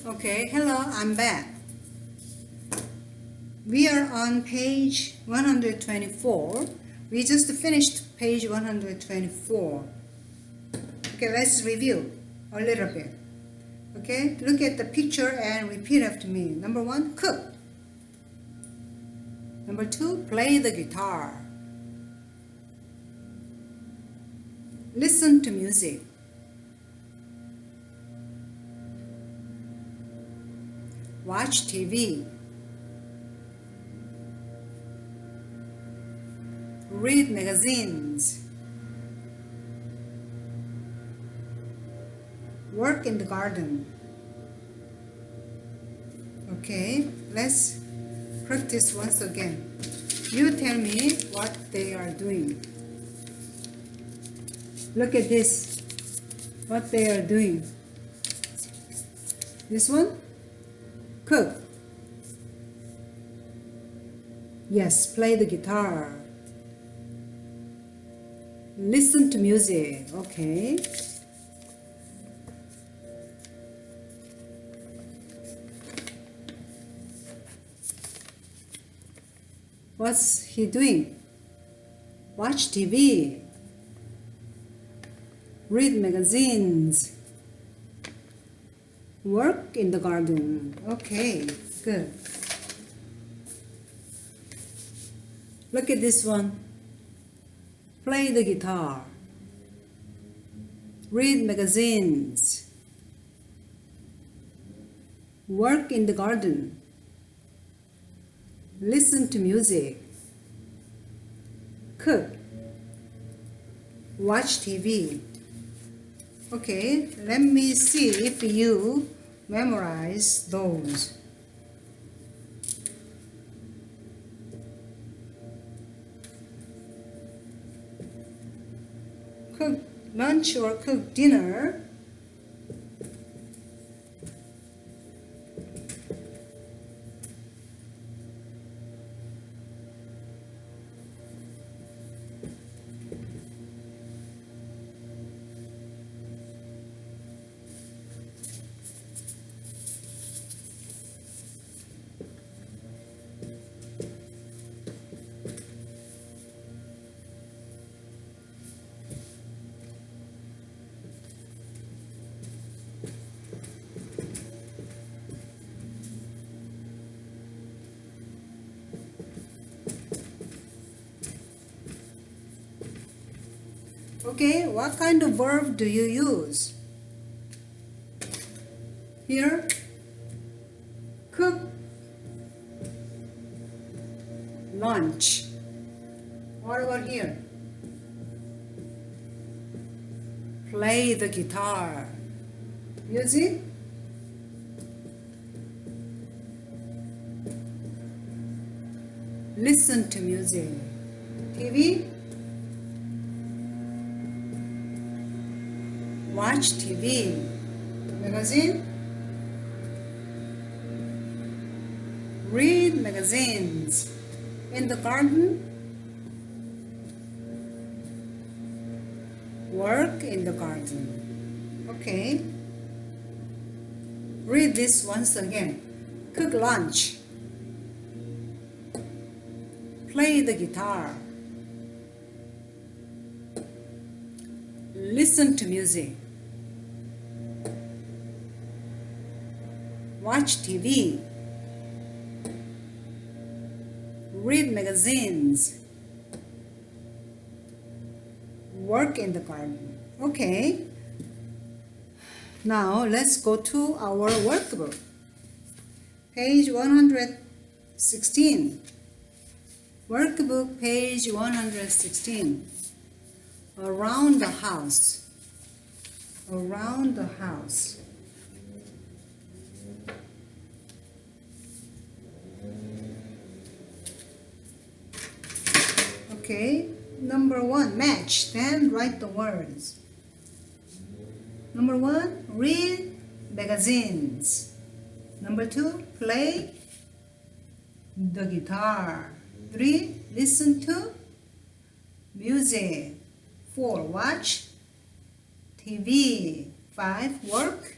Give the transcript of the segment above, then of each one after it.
Okay, hello, I'm back. We are on page 124. We just finished page 124. Okay, let's review a little bit. Okay, look at the picture and repeat after me. Number 1, cook. Number 2, play the guitar. Listen to music. Watch TV. Read magazines. Work in the garden. Okay, let's practice once again. You tell me what they are doing. Look at this. What they are doing. This one? Cook. Yes, play the guitar. Listen to music. Okay. What's he doing? Watch TV. Read magazines. Work in the garden. Okay, good. Look at this one. Play the guitar. Read magazines. Work in the garden. Listen to music. Cook. Watch TV. Okay, let me see if you memorize those. Cook lunch or cook dinner. Okay, what kind of verb do you use? Here, cook lunch. What about here? Play the guitar. Music. Listen to music. TV. Watch TV. Magazine. Read magazines. In the garden. Work in the garden. Okay. Read this once again. Cook lunch. Play the guitar. Listen to music. Watch TV. Read magazines. Work in the garden. Okay. Now let's go to our workbook. Page 116. Workbook, page 116. Around the house. Around the house. Okay, number 1, match, then write the words. Number 1, read magazines. Number 2, play the guitar. 3, listen to music. 4, watch TV. 5, work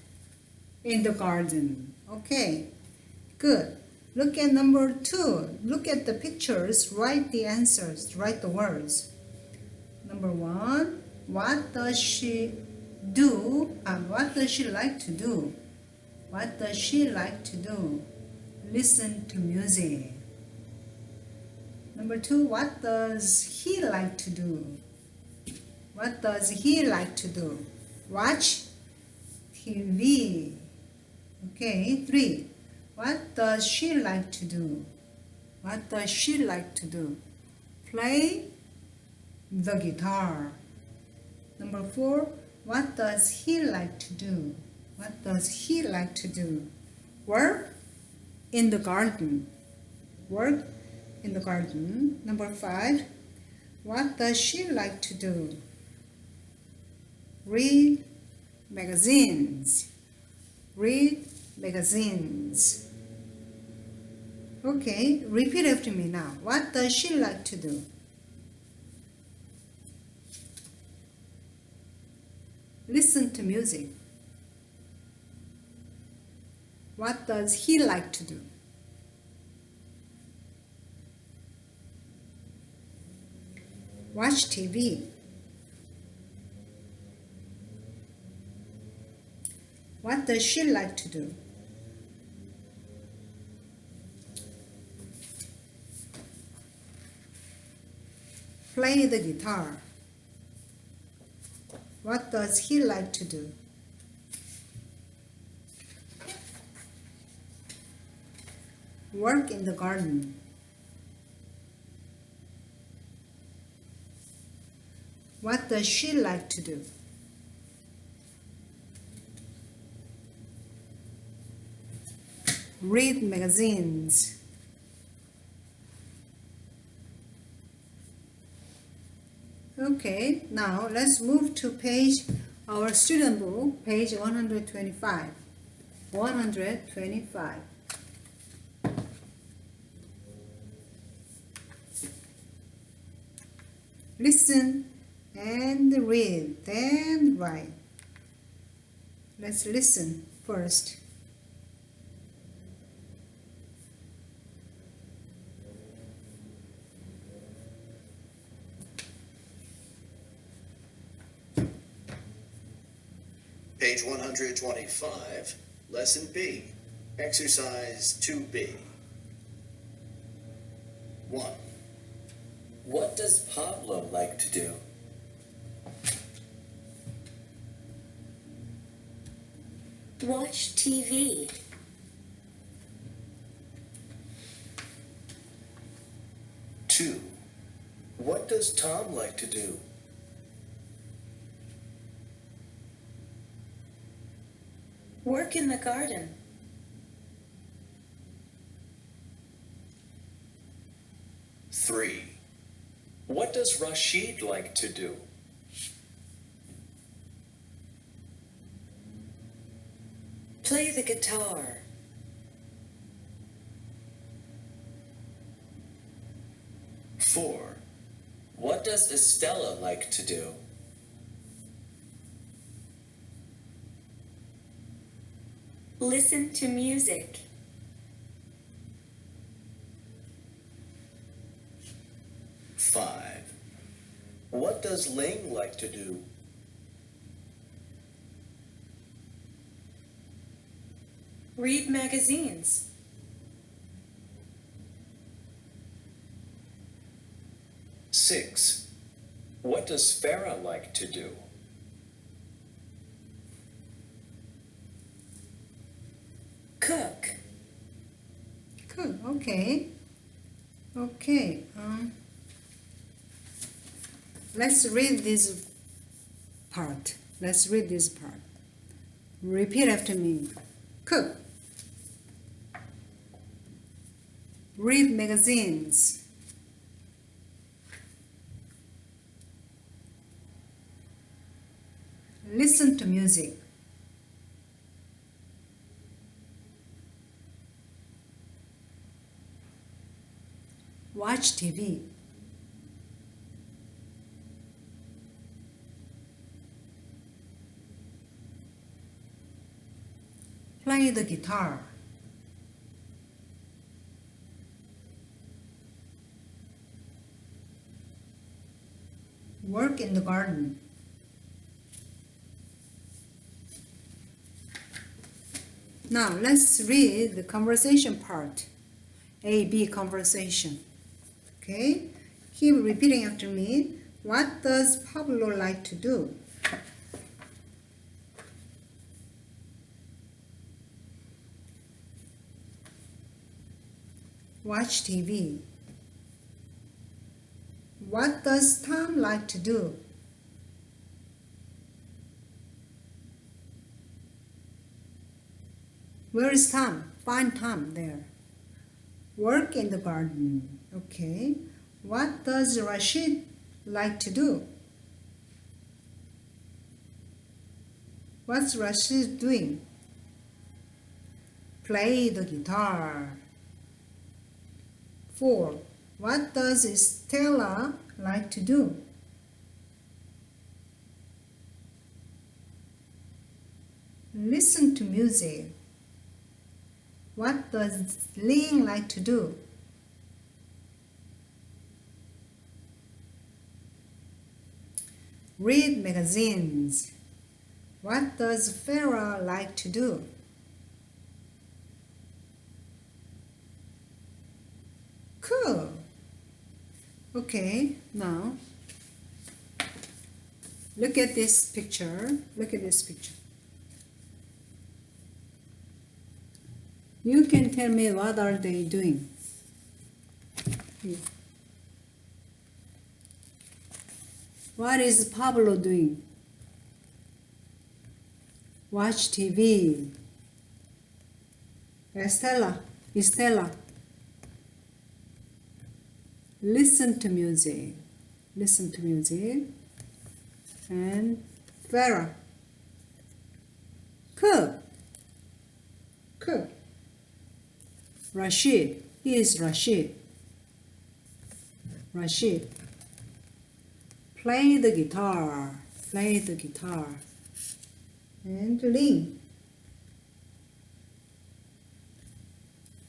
in the garden. Okay, good. Look at number 2. Look at the pictures. Write the answers. Write the words. Number 1. What does she do? What does she like to do? What does she like to do? Listen to music. Number 2. What does he like to do? What does he like to do? Watch TV. Okay. 3. What does she like to do? What does she like to do? Play the guitar. Number 4. What does he like to do? What does he like to do? Work in the garden. Work in the garden. Number 5. What does she like to do? Read magazines. Read magazines. Okay, repeat after me now. What does she like to do? Listen to music. What does he like to do? Watch TV. What does she like to do? Play the guitar. What does he like to do? Work in the garden. What does she like to do? Read magazines. Okay, now let's move to our student book, page 125. 125. Listen and read, then write. Let's listen first. Page 125, Lesson B, Exercise 2B. 1. What does Pablo like to do? Watch TV. 2. What does Tom like to do? Work in the garden. 3. What does Rashid like to do? Play the guitar. 4. What does Estella like to do? Listen to music. 5. What does Ling like to do? Read magazines. 6. What does Farah like to do? Cook. Good, okay. Okay, let's read this part. Let's read this part. Repeat after me. Cook. Read magazines. Listen to music. Watch TV. Play the guitar. Work in the garden. Now let's read the conversation part. A-B conversation. Okay? Keep repeating after me. What does Pablo like to do? Watch TV. What does Tom like to do? Where is Tom? Find Tom there. Work in the garden. Okay. What does Rashid like to do? What's Rashid doing? Play the guitar. 4. What does Stella like to do? Listen to music. What does Lynn like to do? Read magazines. What does Farah like to do? Cool. Okay, now look at this picture. Look at this picture. You can tell me what are they doing? Here. What is Pablo doing? Watch TV. Estella. Listen to music. Listen to music. And Farah. Cook. Rashid. He is Rashid. Play the guitar. And Lynn.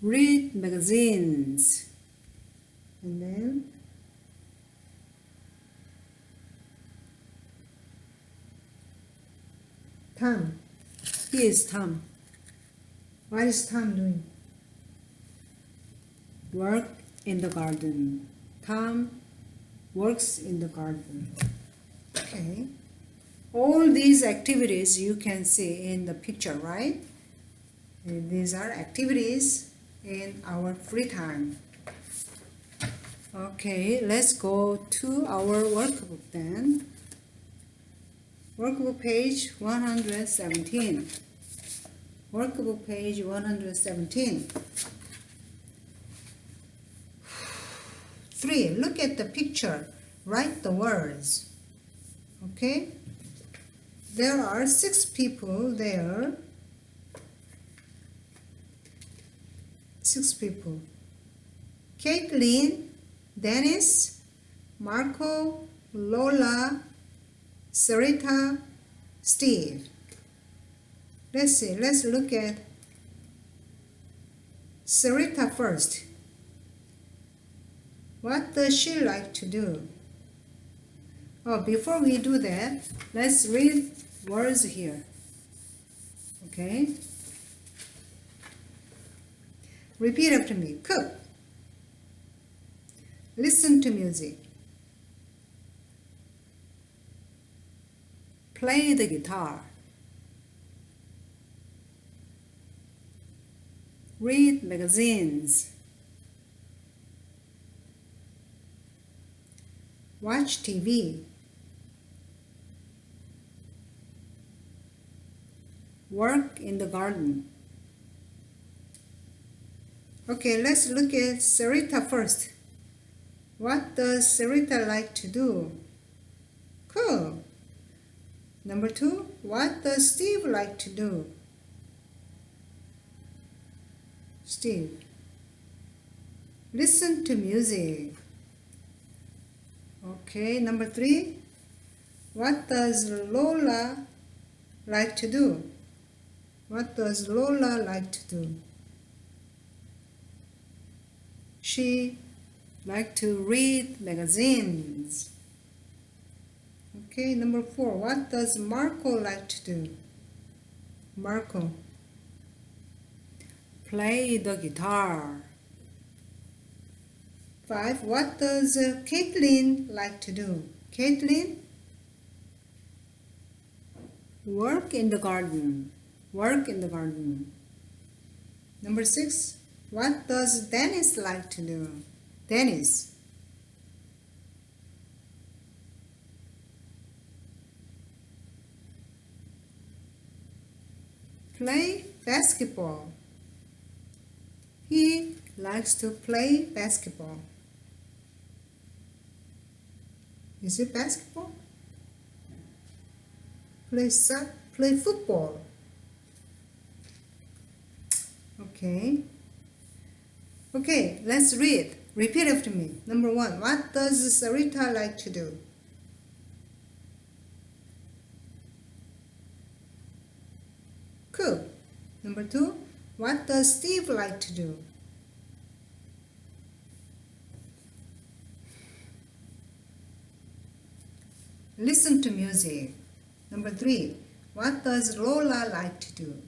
Read magazines. And then Tom. He is Tom. What is Tom doing? Work in the garden. Tom works in the garden. Okay. All these activities you can see in the picture, right? And these are activities in our free time. Okay, let's go to our workbook then. Workbook page 117. Workbook page 117. 3. Look at the picture. Write the words. Okay? There are 6 people there. 6 people. Caitlin, Dennis, Marco, Lola, Sarita, Steve. Let's see. Let's look at Sarita first. What does she like to do? Oh, before we do that, let's read words here. Okay? Repeat after me. Cook. Listen to music. Play the guitar. Read magazines. Watch TV. Work in the garden. Okay, let's look at Sarita first. What does Sarita like to do? Cool. Number 2, what does Steve like to do? Steve. Listen to music. Okay, number 3, what does Lola like to do? What does Lola like to do? She likes to read magazines. Okay, number 4. What does Marco like to do? Marco. Play the guitar. 5. What does Caitlin like to do? Caitlin? Work in the garden. Work in the garden. Number 6. What does Dennis like to do? Dennis. Play basketball. He likes to play basketball. Is it basketball? Play football. Okay. Okay, let's read. Repeat after me. Number 1. What does Sarita like to do? Cook. Number 2. What does Steve like to do? Listen to music. Number 3. What does Lola like to do?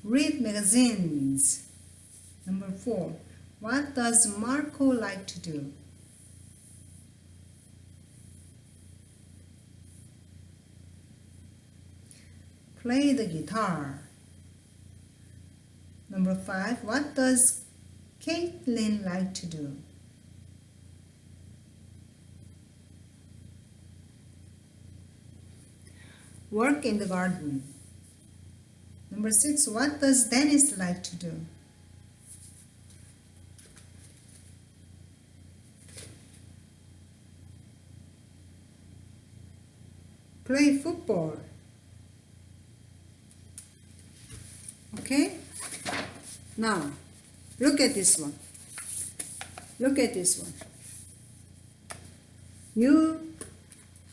Read magazines. Number 4. What does Marco like to do? Play the guitar. Number 5. What does Caitlin like to do? Work in the garden. Number 6. What does Dennis like to do? Play football. Okay? Now, look at this one. Look at this one. You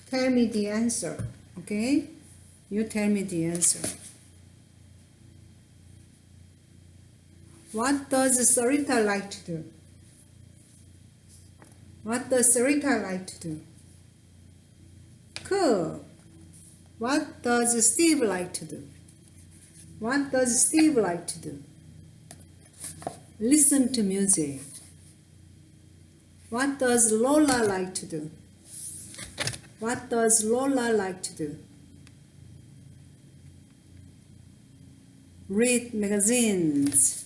tell me the answer. Okay? You tell me the answer. What does Sarita like to do? What does Sarita like to do? Cool. What does Steve like to do? What does Steve like to do? Listen to music. What does Lola like to do? What does Lola like to do? Read magazines.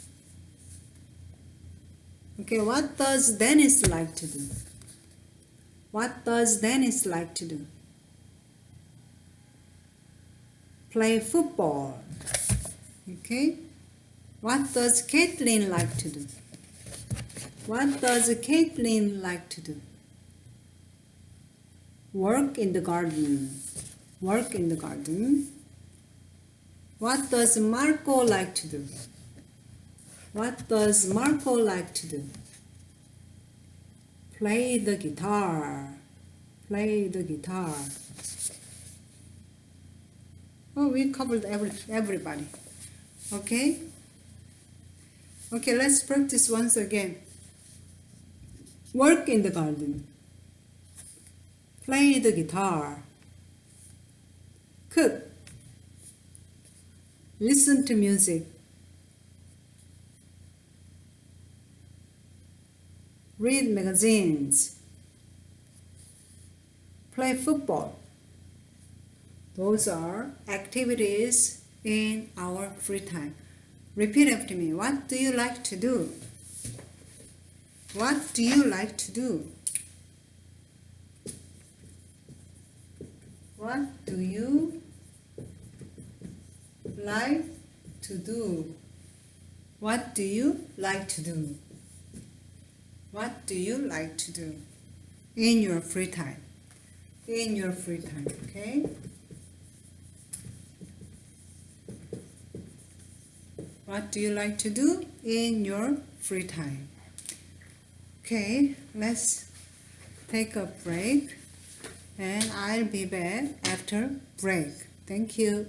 Okay, what does Dennis like to do? What does Dennis like to do? Play football. Okay? What does Caitlin like to do? What does Caitlin like to do? Work in the garden. Work in the garden. What does Marco like to do? What does Marco like to do? Play the guitar. Play the guitar. Oh, we covered everybody. Okay? Okay, let's practice once again. Work in the garden. Play the guitar. Cook. Listen to music. Read magazines. Play football. Those are activities in our free time. Repeat after me. What do you like to do? What do you like to do? What do you like to do? What do you like to do? What do you like to do in your free time? In your free time, okay? What do you like to do in your free time? Okay, let's take a break and I'll be back after break. Thank you.